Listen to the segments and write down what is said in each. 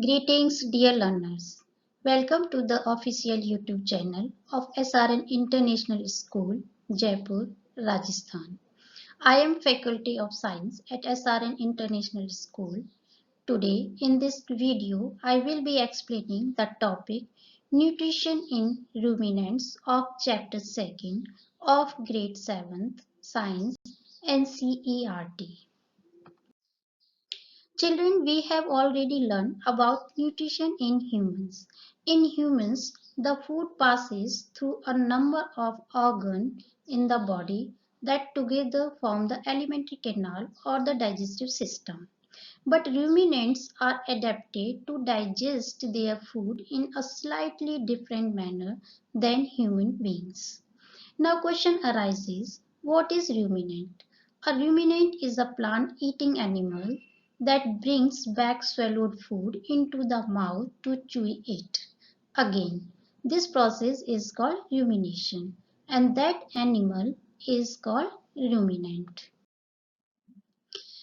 Greetings, dear learners. Welcome to the official YouTube channel of SRN International School, Jaipur, Rajasthan. I am Faculty of Science at SRN International School. Today, in this video, I will be explaining the topic Nutrition in Ruminants of Chapter 2nd of Grade 7th Science NCERT. Children, we have already learned about nutrition in humans. In humans, the food passes through a number of organs in the body that together form the alimentary canal or the digestive system. But ruminants are adapted to digest their food in a slightly different manner than human beings. Now question arises, what is ruminant? A ruminant is a plant-eating animal that brings back swallowed food into the mouth to chew it. Again, this process is called rumination and that animal is called ruminant.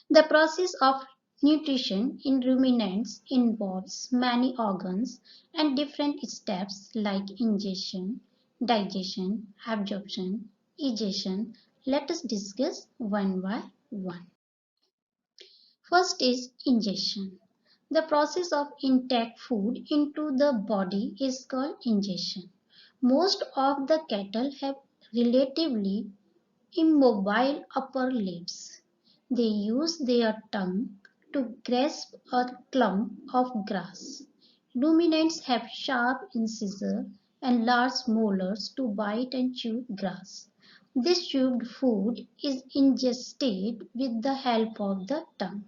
The process of nutrition in ruminants involves many organs and different steps like ingestion, digestion, absorption, egestion. Let us discuss one by one. First is ingestion. The process of intake food into the body is called ingestion. Most of the cattle have relatively immobile upper lips. They use their tongue to grasp a clump of grass. Ruminants have sharp incisors and large molars to bite and chew grass. This chewed food is ingested with the help of the tongue.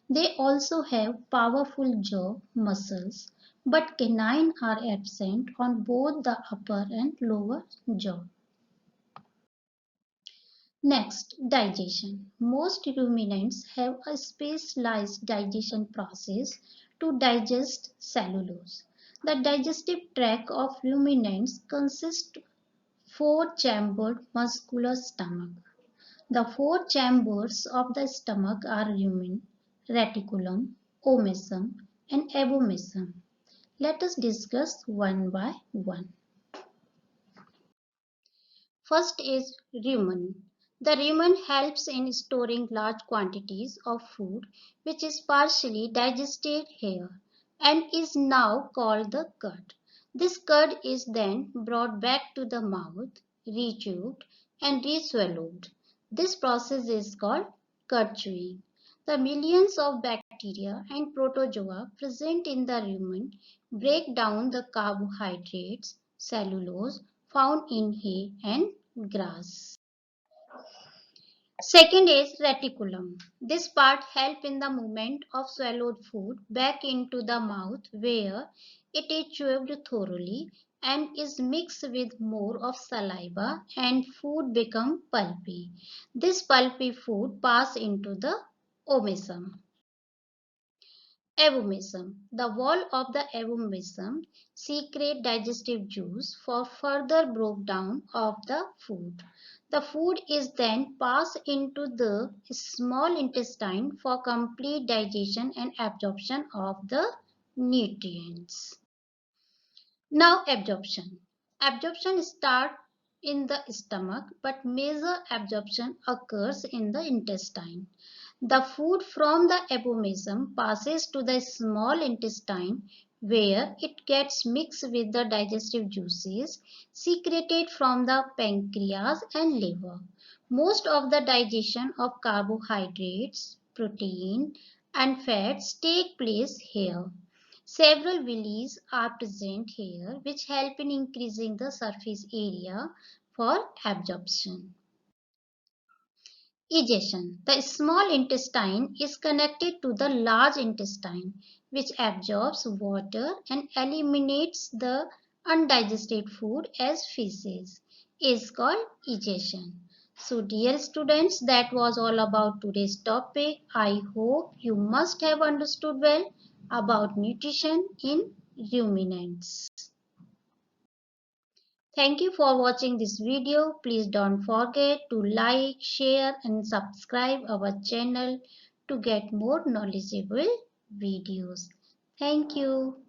They also have powerful jaw muscles, but canine are absent on both the upper and lower jaw. Next, digestion. Most ruminants have a specialized digestion process to digest cellulose. The digestive tract of ruminants consists four-chambered muscular stomach. The four chambers of the stomach are rumen, reticulum, omasum, and abomasum. Let us discuss one by one. First is rumen. The rumen helps in storing large quantities of food which is partially digested here and is now called the cud. This cud is then brought back to the mouth, rechewed and reswallowed. This process is called cud chewing. The millions of bacteria and protozoa present in the rumen break down the carbohydrates, cellulose, found in hay and grass. Second is reticulum. This part helps in the movement of swallowed food back into the mouth where it is chewed thoroughly and is mixed with more of saliva and food become pulpy. This pulpy food pass into the omasum. Abomasum. The wall of the abomasum secrete digestive juice for further breakdown of the food. The food is then passed into the small intestine for complete digestion and absorption of the nutrients. Now absorption. Absorption starts in the stomach but major absorption occurs in the intestine. The food from the abomasum passes to the small intestine where it gets mixed with the digestive juices secreted from the pancreas and liver. Most of the digestion of carbohydrates, protein and fats take place here. Several villi are present here which help in increasing the surface area for absorption. Egestion. The small intestine is connected to the large intestine which absorbs water and eliminates the undigested food as feces is called egestion. So dear students, that was all about today's topic. I hope you must have understood well about nutrition in ruminants. Thank you for watching this video. Please don't forget to like, share and subscribe our channel to get more knowledgeable videos. Thank you.